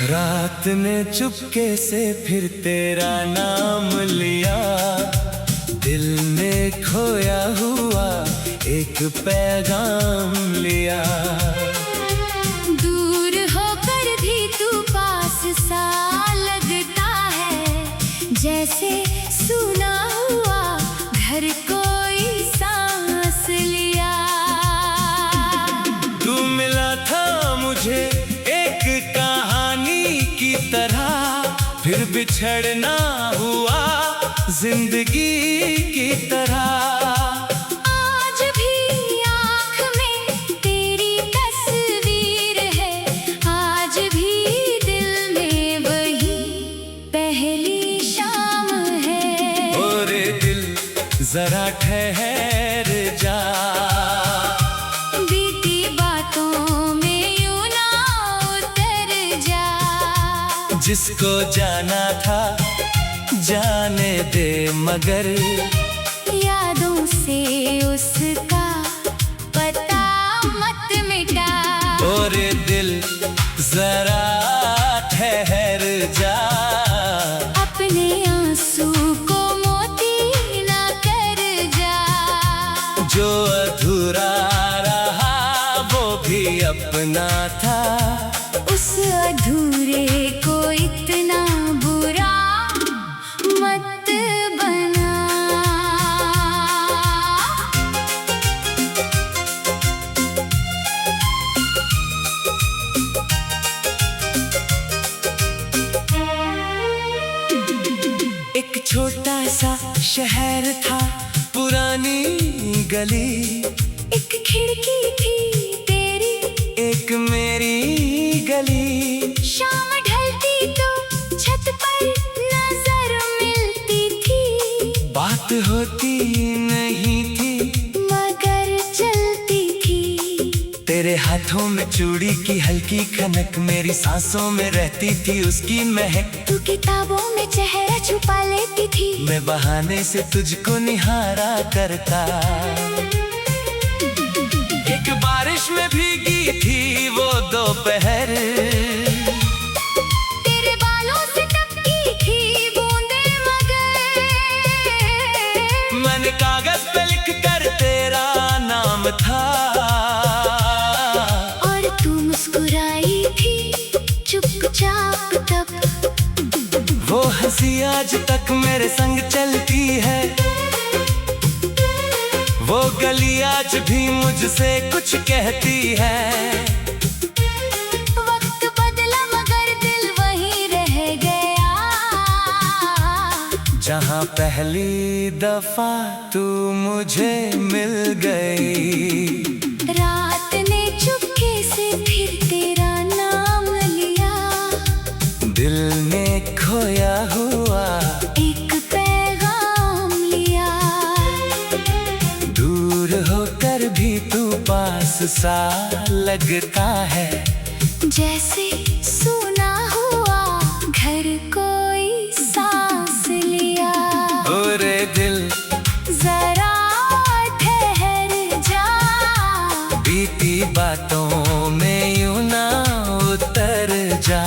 रात ने चुपके से फिर तेरा नाम लिया, दिल ने खोया हुआ एक पैगाम लिया। दूर होकर भी तू पास सा लगता है, जैसे सुना हुआ घर कोई सांस लिया। तू मिला था मुझे एक कहानी की तरह, फिर बिछड़ना हुआ जिंदगी की तरह। आज भी आँख में तेरी तस्वीर है, आज भी दिल में वही पहली शाम है। और दिल जरा ठहर जा, बीती बातों में यूं ना उतर जा। जिसको जाना था जाने दे, मगर यादों से उसका पता मत मिटा। और दिल जरा ठहर जा, अपने आंसू को मोती ना कर जा। जो अधूरा रहा वो भी अपना था, उस अधूरे को इतना बुरा मत बना। एक छोटा सा शहर था, पुरानी गली, एक खिड़की थी तेरी, एक मेरी गली। शाम ढलती तो छत पर नजर मिलती थी। बात होती नहीं थी मगर चलती थी। तेरे हाथों में चूड़ी की हल्की खनक, मेरी सांसों में रहती थी उसकी महक। तू किताबों में चेहरा छुपा लेती थी, मैं बहाने से तुझको निहारा करता। एक बारिश में भीगी थी वो दोपहर, तेरे बालों से टपकी थी बूंदे मगर। मैंने कागज पे लिख कर तेरा नाम था, और तू मुस्कुराई थी चुपचाप तब। वो हंसी आज तक मेरे संग चलती है, वो गली आज भी मुझसे कुछ कहती है। वक्त बदला मगर दिल वहीं रह गया, जहाँ पहली दफा तू मुझे मिल गई। रात ने चुपके से फिर तेरा नाम लिया, दिल ने खोया हुआ एक पैगाम लिया। दूर होकर भी तू पास सा लगता है, जैसे सुना हुआ घर कोई सांस लिया। और दिल जरा ठहर जा, बीती बातों में यूं ना उतर जा।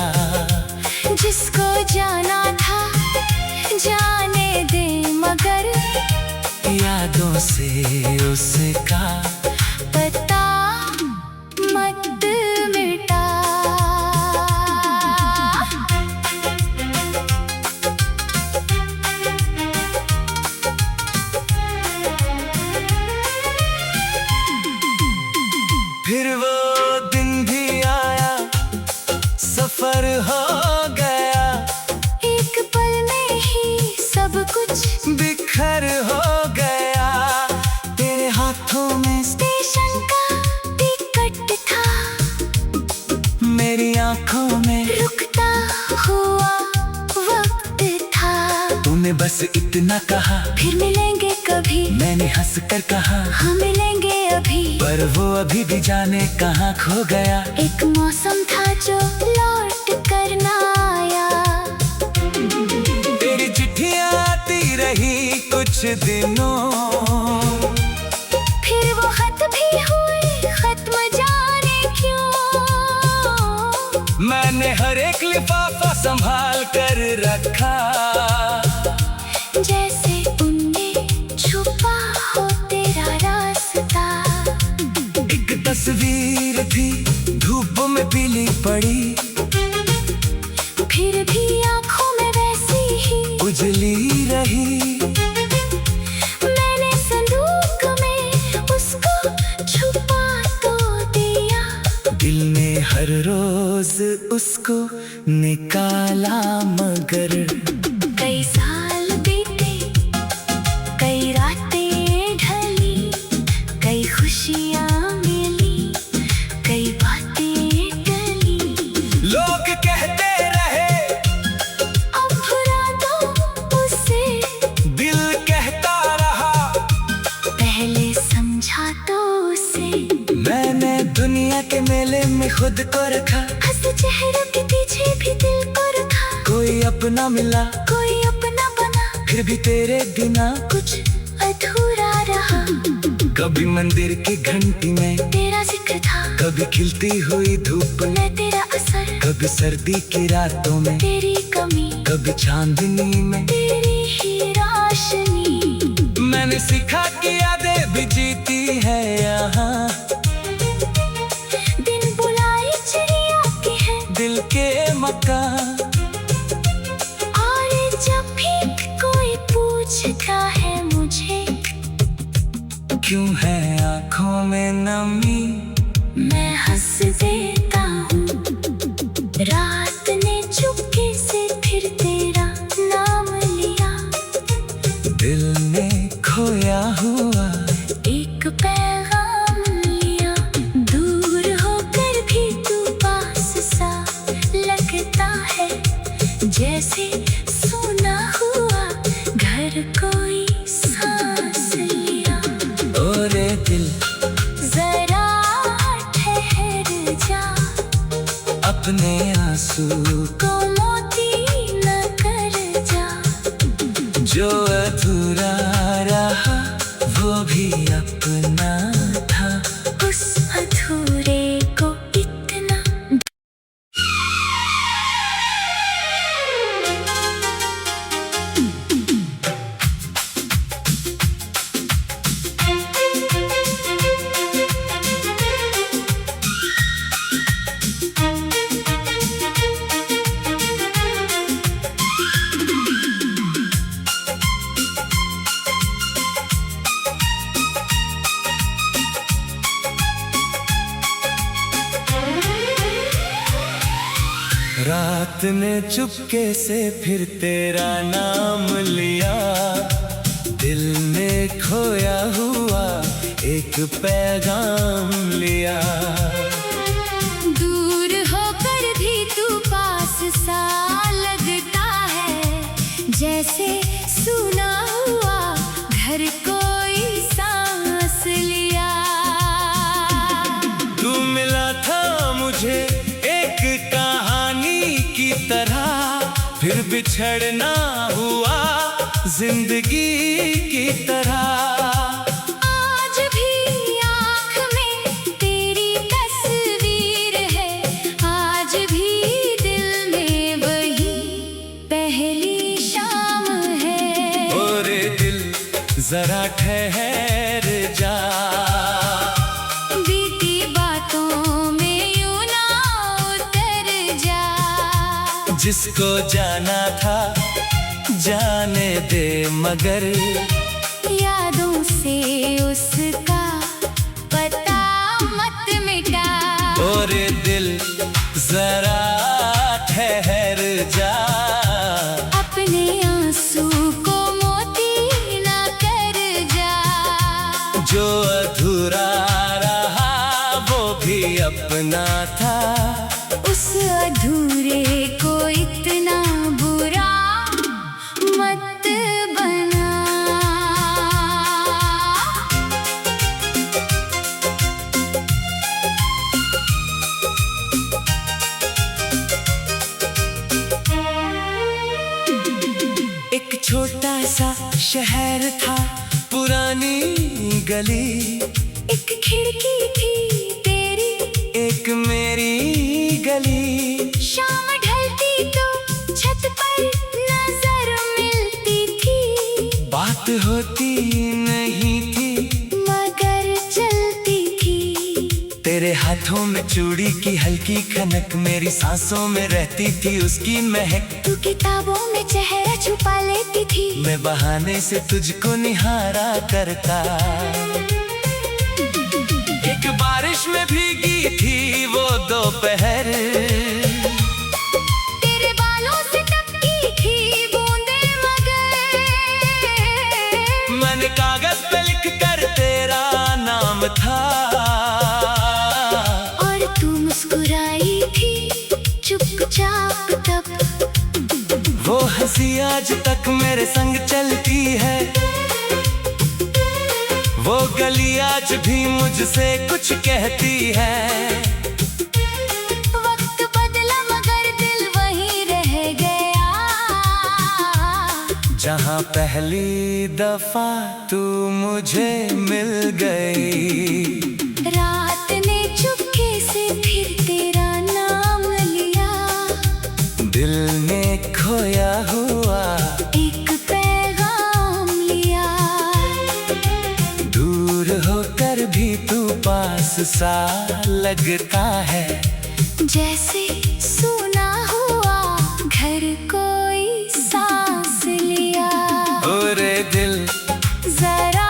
जिसको जाना था जाने दे, मगर यादों से उसका पता मत मिटा। फिर वो दिन भी आया, सफर हो गया, एक पल में ही सब कुछ बिखर हो गया। तेरे हाथों में स्टेशन का टिकट था, मेरी आंखों में रुकता हुआ वक्त था। तूने बस इतना कहा, फिर मिलेंगे कभी, मैंने हंस कर कहा, हम मिलेंगे अभी। पर वो अभी भी जाने कहाँ खो गया। एक मौसम था जो लौट कर ना आया, तेरी चिट्ठियाँ आती रही कुछ दिनों, फिर वो खत भी हुए खत्म, जाने क्यों। मैंने हर एक लिफाफा संभाल कर रखा, जैसे उनमें छुपा हो तेरा रास्ता। एक तस्वीर थी धूप में पीली पड़ी, फिर भी आंखों में वैसी ही उजली रही। मैंने संदूक में उसको छुपा तो दिया, दिल ने हर रोज उसको निकाला, मगर कई साल बीते, कई रातें ढली, कई खुशियाँ मिली, कई बातें टली। लोग कहते रहे अब भुला दो उसे, दिल कहता रहा पहले समझा तो उसे। मैंने दुनिया के मेले में खुद को रखा, हंसते चेहरों के पीछे भी दिल को रखा। कोई अपना मिला, कोई अपना बना, फिर भी तेरे बिना कुछ अधूरा रहा। कभी मंदिर की घंटी में तेरा जिक्र था, कभी खिलती हुई धूप में मैं तेरा असर, कभी सर्दी की रातों में तेरी कमी, कभी चांदनी में तेरी ही रोशनी। मैंने सीखा कि यादें भी जीती है यहाँ, दिन बुलाए चिड़िया की है दिल के मकान। और जब भी कोई पूछता है मुझे, क्यों है आँखों में नमी, मैं हंस देता हूँ। रात ने चुपके से फिर तेरा नाम लिया, दिल ने खोया हुआ एक पैगाम लिया। दूर होकर भी तू पास सा लगता है, जैसे सुना हुआ घर कोई सांस लिया। ओरे दिल जरा ठहर जा, अपने आंसू को मोती न कर जा। जो अधूरा रहा वो भी अपना था, उस अधूरे को इतना रात ने चुपके से फिर तेरा नाम लिया, दिल ने खोया हुआ एक पैगाम लिया। दूर होकर भी तू पास सा लगता है, जैसे सुना हुआ घर कोई सांस लिया। तू मिला था मुझे एक कहानी की तरह, फिर बिछड़ना हुआ जिंदगी की तरह। आज भी आँख में तेरी तस्वीर है, आज भी दिल में वही पहली शाम है। ओरे दिल जरा ठहर जा, बीती बातों में यूं ना उतर जा। जिसको जाना था जाने दे, मगर यादों से उसका पता मत मिटा। ओरे दिल जरा ठहर जा, अपने आंसू को मोती ना कर जा। जो अधूरा रहा वो भी अपना था, उस अधूरे को इतना बुरा मत बना। एक छोटा सा शहर था, पुरानी गली, एक खिड़की थी तेरी, एक मेरी गली। होती नहीं थी मगर चलती थी। तेरे हाथों में चूड़ी की हल्की खनक, मेरी सांसों में रहती थी उसकी महक। तू किताबों में चेहरा छुपा लेती थी, मैं बहाने से तुझको निहारा करता। एक बारिश में भीगी थी वो दोपहर, तेरे बालों से टपकी थी बूंदें मगर। मैंने कागज पे लिख कर तेरा नाम था, और तू मुस्कुराई थी चुपचाप तब। वो हंसी आज तक मेरे संग चलती है, वो गली आज भी मुझसे कुछ कहती है। वक्त बदला मगर दिल वहीं रह गया, जहाँ पहली दफा तू मुझे मिल गई। रात ने चुपके से फिर तेरा नाम लिया, दिल ने खोया हुआ एक पैगाम लिया। दूर होकर भी तू पास सा लगता है, जैसे सुना हुआ घर कोई सांस लिया। ओरे दिल जरा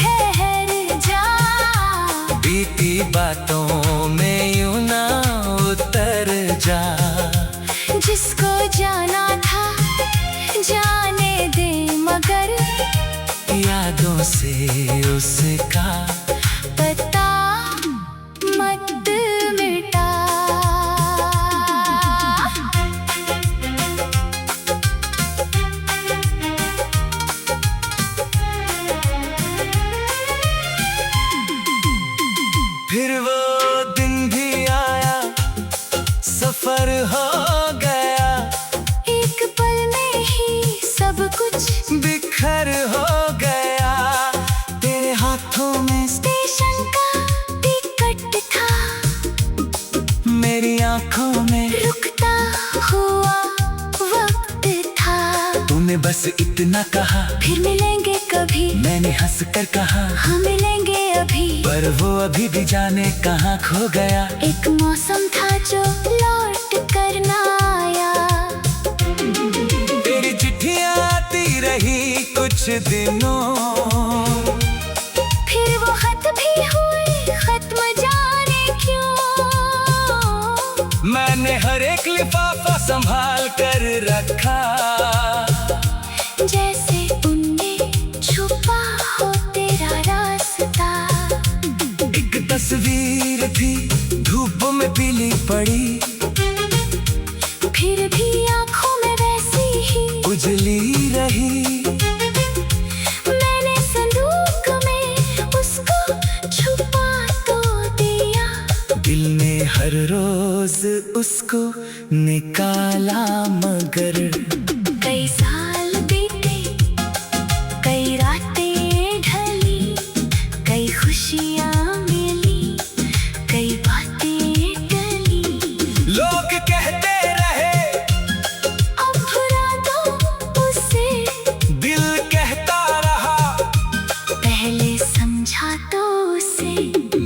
ठहर जा, बीती बातों में यूं ना उतर जा। जिसको जाना था जाने दे मगर यादों से उसका पता मत मिटा। फिर वो दिन भी आया, सफर हो गया, एक पल में ही सब कुछ बिखर हो गया। तेरे हाथों में स्टेशन का टिकट था, मेरी आंखों में रुकता हुआ वक्त था। तूने बस इतना कहा, फिर मिलेंगे कभी, मैंने हंस कर कहा, हाँ मिलेंगे अभी। पर वो अभी भी जाने कहाँ खो गया। एक मौसम था जो लौट कर ना आया, तेरी चिट्ठियाँ आती रही कुछ दिनों, फिर वो खत भी हुए खत्म जाने क्यों। मैंने हर एक लिफाफा संभाल कर रखा, जैसे उनमें छुपा हो तेरा रास्ता। एक तस्वीर थी धूप में पीली पड़ी, फिर भी आंखों में वैसी ही उजली रही। मैंने संदूक में उसको छुपा तो दिया, दिल ने हर रोज उसको निकाला मगर कई साल बीते, कई रातें ढली, कई खुशियाँ मिली, कई बातें टली। लोग कहते रहे अब भुला दो उसे, दिल कहता रहा पहले समझा तो उसे।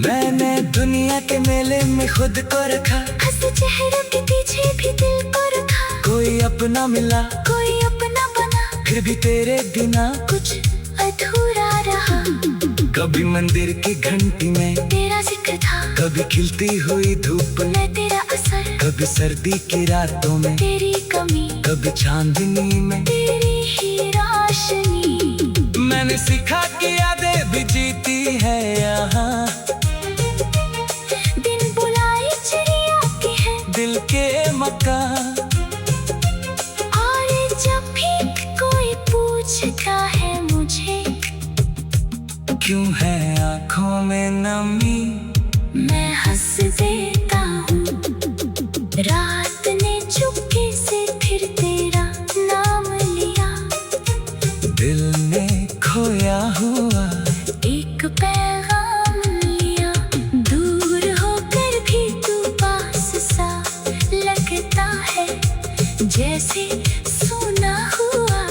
मैंने दुनिया के मेले में खुद को रखा, हंसे चेहरों के पीछे भी दिल को रखा। कोई अपना मिला, कोई अपना बना, फिर भी तेरे बिना कुछ अधूरा रहा। कभी मंदिर की घंटी में तेरा जिक्र था, कभी खिलती हुई धूप में, मैं तेरा असर, कभी सर्दी की रातों में, तेरी कमी, कभी चांदनी में। तेरी ही रोशनी। मैंने सीखा कि यादें भी जीती है यहाँ, दिन बुलाए चिड़िया की है दिल के मकान। और जब भी कोई पूछता है मुझे क्यों है आँखों में नमी, मैं हंस देता हूँ। रात ने चुपके से फिर तेरा नाम लिया, दिल ने खोया हुआ एक पैगाम लिया। दूर होकर भी तू पास सा लगता है, जैसे सुना हुआ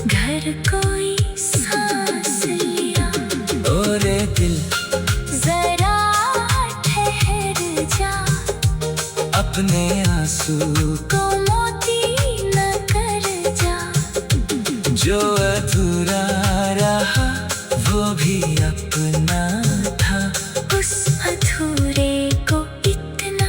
घर कोई सा आंसू को मोती न कर जा। जो अधूरा रहा वो भी अपना था। उस अधूरे को इतना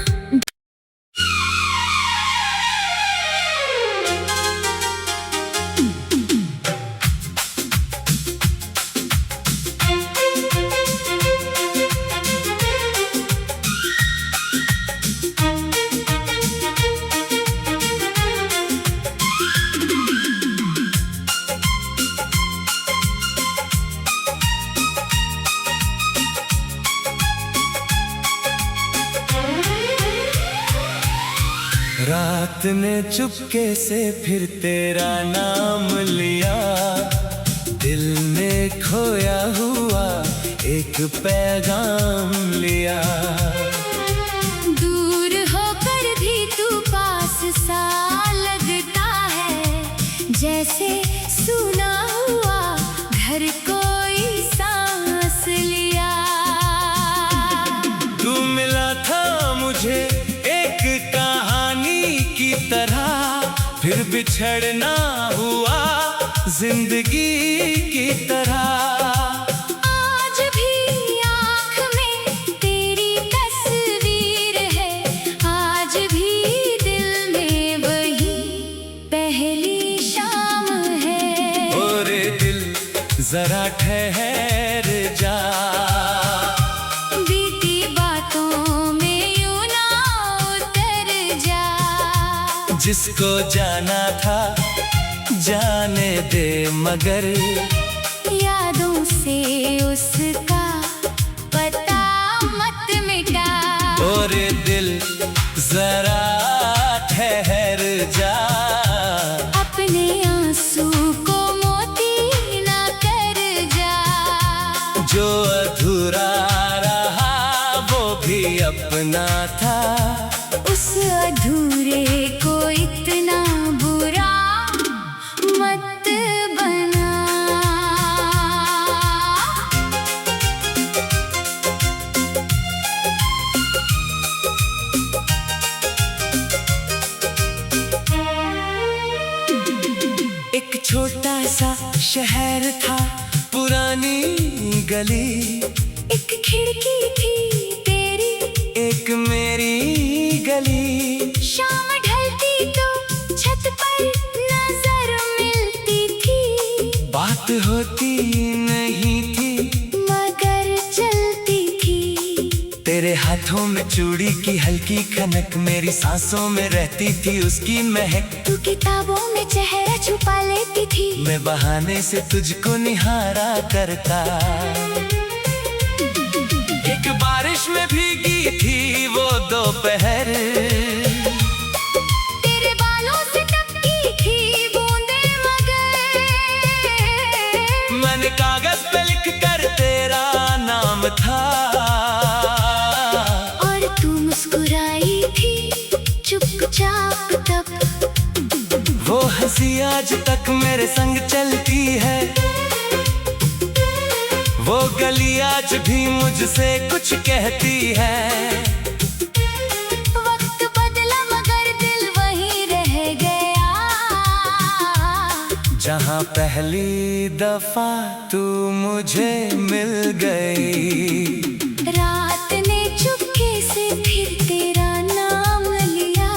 रात ने चुपके से फिर तेरा नाम लिया। दिल ने खोया हुआ एक पैगाम लिया। दूर होकर भी तू पास सा लगता है, जैसे सुना हुआ घर कोई सांस लिया। तू मिला था मुझे एक कहानी की तरह, फिर बिछड़ना हुआ जिंदगी की तरह। आज भी आँख में तेरी तस्वीर है, आज भी दिल में वही पहली शाम है। ओरे दिल जरा ठहर जा, बीती बातों में यूं ना उतर जा। जिसको जाना था जाने दे, मगर यादों से उसका पता मत मिटा। ओरे दिल जरा ठहर जा, अपने आंसू को मोती ना कर जा। जो अधूरा रहा वो भी अपना था। उस अधूरे को इतना बुरा मत बना। एक छोटा सा शहर था, पुरानी गली, एक खिड़की थी तेरी, एक मेरी गली। शाम ढलती तो छत पर नजर मिलती थी। बात होती नहीं थी मगर चलती थी। तेरे हाथों में चूड़ी की हल्की खनक, मेरी सांसों में रहती थी उसकी महक। तू किताबों में चेहरा छुपा लेती थी, मैं बहाने से तुझको निहारा करता। एक बारिश में भीगी थी वो दोपहर, तेरे बालों से टपकी थी बूंदें मगर। मैंने कागज पे लिख कर तेरा नाम था। और तू मुस्कुराई थी चुपचाप तब। वो हंसी आज तक मेरे संग चलती है, वो गली आज भी मुझसे कुछ कहती है। वक्त बदला मगर दिल वहीं रह गया, जहाँ पहली दफा तू मुझे मिल गई। रात ने चुपके से फिर तेरा नाम लिया।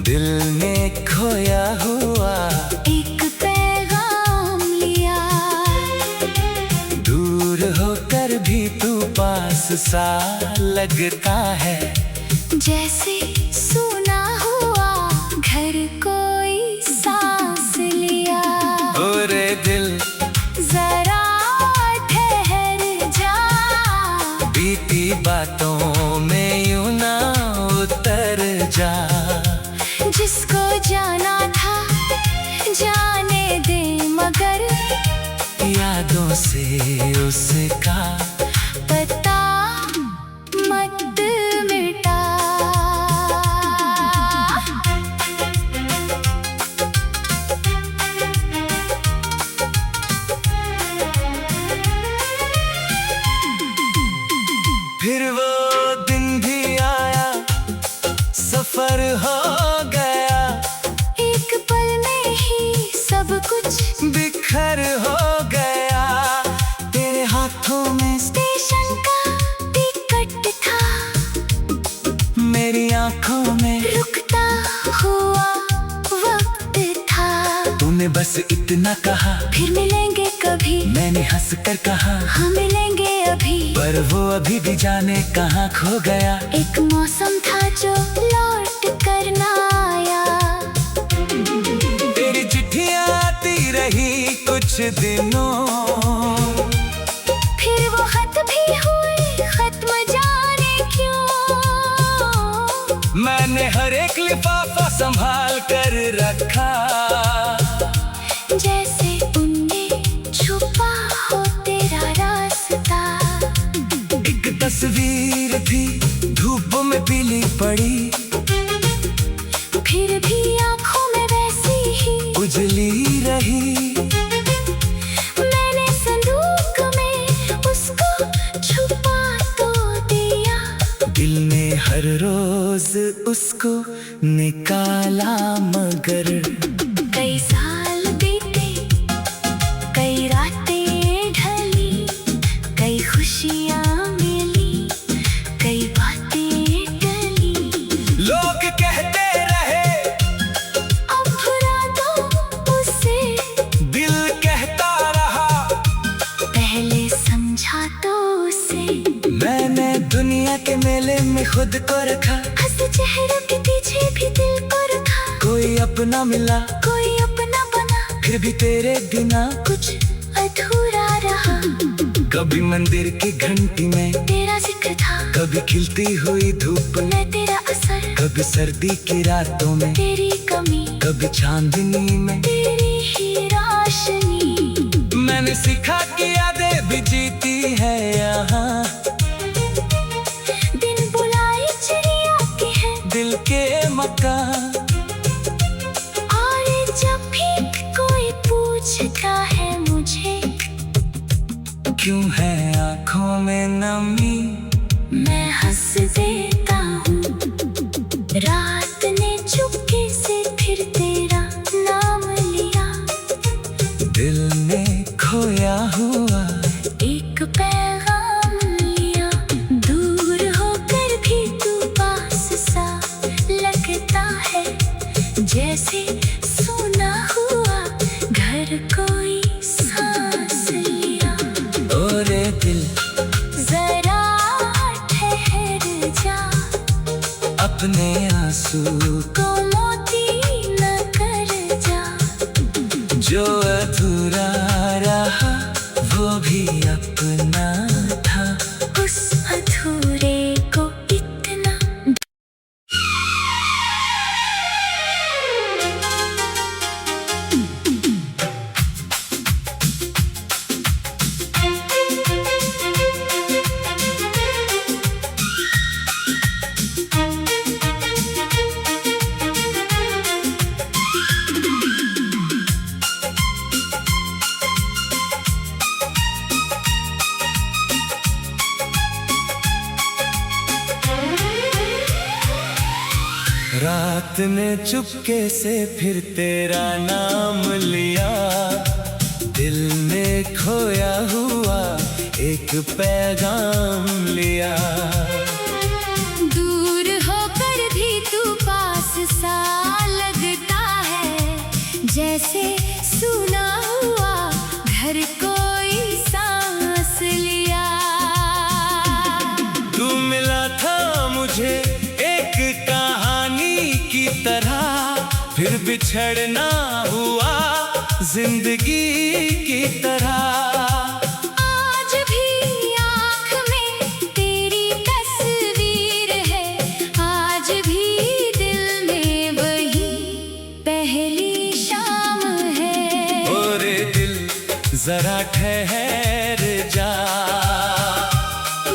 दिल ने खोया हुआ एक पैगाम लिया। दूर होकर भी तू पास सा लगता है, जैसे सुना हुआ घर कोई सांस लिया। ओरे दिल जरा ठहर जा, बीती बातों में यूं ना उतर जा। जिसको जाना था जाने दे, मगर यादों से उसका पता मत मिटा। फिर वो दिन भी आया, सफर बस इतना कहा, फिर मिलेंगे कभी, मैंने हंस कर कहा, हाँ मिलेंगे अभी। पर वो अभी भी जाने कहाँ खो गया। एक मौसम था जो लौट कर ना आया। तेरी चिट्ठियाँ आती रही कुछ दिनों, फिर वो खत भी हुए खत्म, जाने क्यों। मैंने हर एक लिफाफा संभाल कर रखा, जैसे उनमें छुपा हो तेरा रास्ता। एक तस्वीर थी धूप में पीली पड़ी, फिर भी आंखों में वैसी ही उजली रही। मैंने संदूक में उसको छुपा तो दिया, दिल ने हर रोज उसको निकाला, मगर कई साल बीते, कई रातें ढली, कई खुशियाँ मिली, कई बातें टली। लोग कहते रहे अब भुला दो उसे, दिल कहता रहा पहले समझा तो उसे। मैंने दुनिया के मेले में खुद को रखा, हंस चेहरों के पीछे भी दिल को रखा। कोई अपना मिला, कोई अपना बना, फिर भी तेरे बिना कुछ अधूरा रहा। कभी मंदिर की घंटी में तेरा जिक्र था, कभी खिलती हुई धूप में, मैं तेरा असर, कभी सर्दी की रातों में, तेरी कमी, कभी चांदनी में, तेरी ही रोशनी। मैंने सीखा कि यादें भी जीती है यहाँ, दिन बुलाई चिड़िया की है दिल के मकान। और जब भी कोई पूछता है मुझे, क्यों है आँखों में नमी, मैं हंस देता हूँ। रात ने चुपके से फिर तेरा नाम लिया, दिल ने खोया हुआ एक पैगाम लिया। दूर होकर भी तू पास सा लगता है, जैसे सुना हुआ घर कोई सांस लिया। ओरे दिल जरा ठहर जा, अपने आंसू को मोती न कर जा। जो अधूरा रहा वो भी अपना था, उस अधूरे को इतना रात ने चुपके से फिर तेरा नाम लिया, दिल ने खोया हुआ एक पैगाम लिया। दूर होकर भी तू पास सा लगता है, जैसे सुना हुआ घर कोई सांस लिया। तू मिला था मुझे एक कहानी की तरह, फिर बिछड़ना हुआ जिंदगी की तरह। आज भी आँख में तेरी तस्वीर है, आज भी दिल में वही पहली शाम है। ओरे दिल जरा ठहर जा,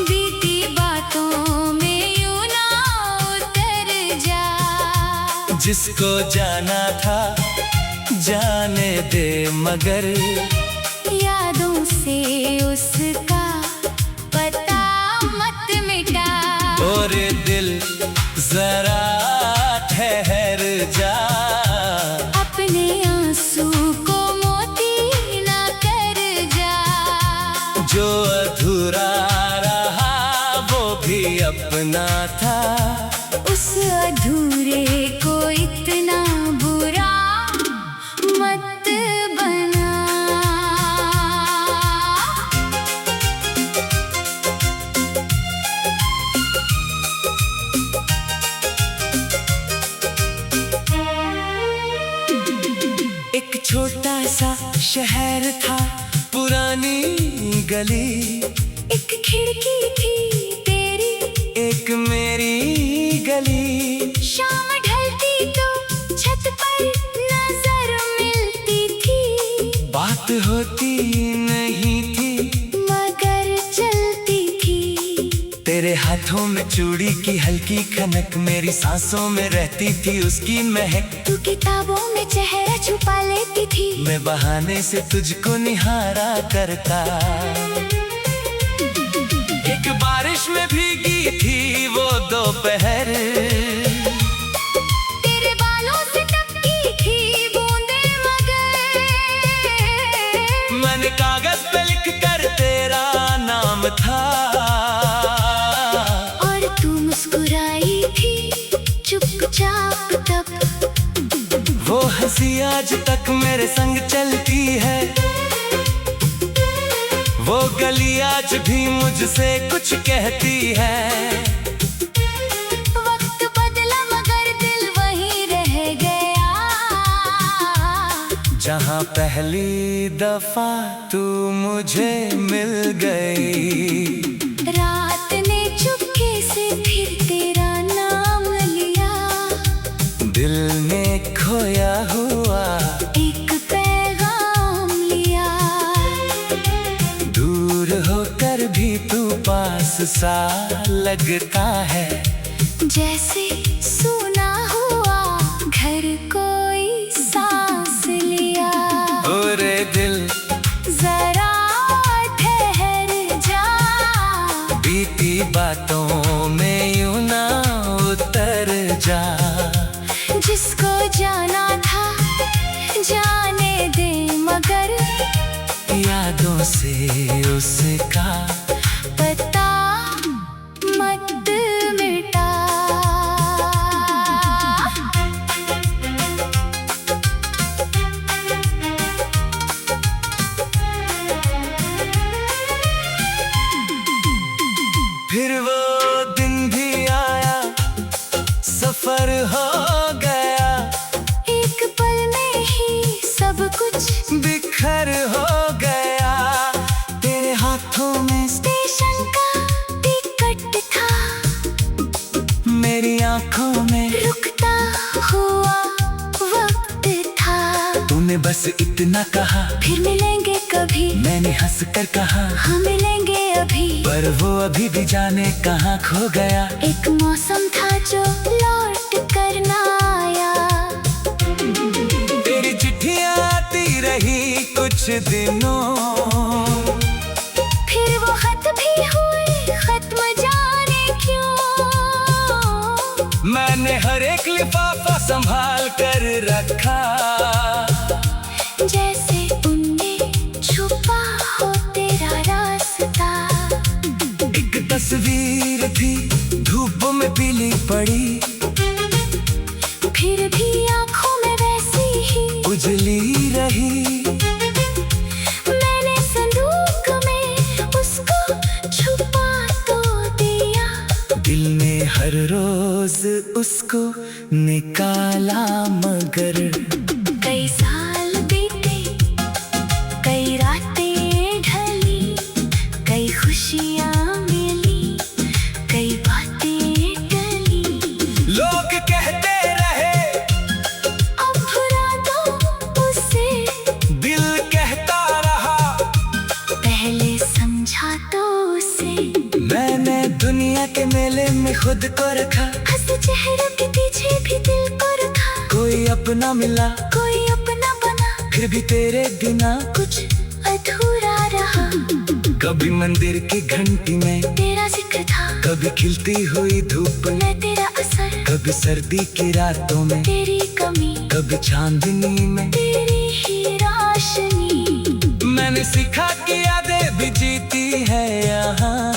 बीती बातों में यूं ना उतर जा। जिसको जाना था जाने दे, मगर यादों से उसका पता मत मिटा। ओरे दिल जरा ठहर जा, अपने आंसू को मोती ना कर जा। जो अधूरा रहा वो भी अपना था, उस अधूरे को इतना बुरा मत एक छोटा सा शहर था, पुरानी गली, एक खिड़की थी तेरी, एक मेरी गली। शाम ढलती तो छत पर नजर मिलती थी, बात होती नहीं थी मगर चलती थी। तेरे हाथों में चूड़ी की हल्की खनक, मेरी सांसों में रहती थी उसकी महक। तू किताबों में चेहरा छुपा लेती थी, मैं बहाने से तुझको निहारा करता। एक बारिश में भीगी थी वो दोपहर, तेरे बालों से टपकी थी बूंदें मगर। मैंने कागज पे लिख कर तेरा नाम था, और तू मुस्कुराई थी चुपचाप तब। वो हंसी आज तक मेरे संग चलती है, वो गली आज भी मुझसे कुछ कहती है। वक्त बदला मगर दिल वहीं रह गया, जहाँ पहली दफा तू मुझे मिल गई। रात ने चुपके से फिर तेरा नाम लिया, दिल ने खोया हुआ एक पैगाम लिया। दूर होकर भी तू पास सा लगता है, जैसे सुना हुआ घर कोई सांस लिया। ओरे दिल जरा ठहर जा, बीती बातों में यूं ना उतर जा। जिसको जाना था जाने दे मगर यादों से उसका पता मत मिटा। फिर वो दिन भी आया, सफर हो गया, एक पल में ही सब कुछ बिखर हो गया। तेरे हाथों में स्टेशन का टिकट था, मेरी आंखों में रुकता हुआ वक्त था। तूने बस इतना कहा, फिर मिलेंगे कभी, मैंने हंस कर कहा, हम मिलेंगे अभी। पर वो अभी भी जाने कहाँ खो गया। एक मौसम था जो लौट कर ना आया, तेरी चिट्ठियाँ आती रही कुछ दिनों, फिर वो खत भी हुए खत्म जाने क्यों। मैंने हर एक लिफाफा संभाल कर रखा, जैसे उनमें छुपा हो तेरा रास्ता। एक तस्वीर थी धूप में पीली पड़ी, फिर भी आंखों में वैसी ही उजली रही। मैंने संदूक में उसको छुपा तो दिया, दिल ने हर रोज उसको निकाला मगर। कई साल बीते, कई रातें ढली, कई खुशियाँ मिली, कई बातें टली। लोग कहते रहे अब भुला दो उसे, दिल कहता रहा पहले समझा तो उसे। मैंने दुनिया के मेले में खुद को रखा, हंसे चेहरों के पीछे भी दिल को रखा। कोई अपना मिला, कोई अपना बना, फिर भी तेरे बिना कुछ अधूरा रहा। कभी मंदिर की घंटी में तेरा जिक्र था, कभी खिलती हुई धूप, मैं तेरा असर, कभी सर्दी की रातों में तेरी कमी, कभी चांदनी में तेरी ही रोशनी। मैंने सीखा कि यादें भी जीती है यहाँ,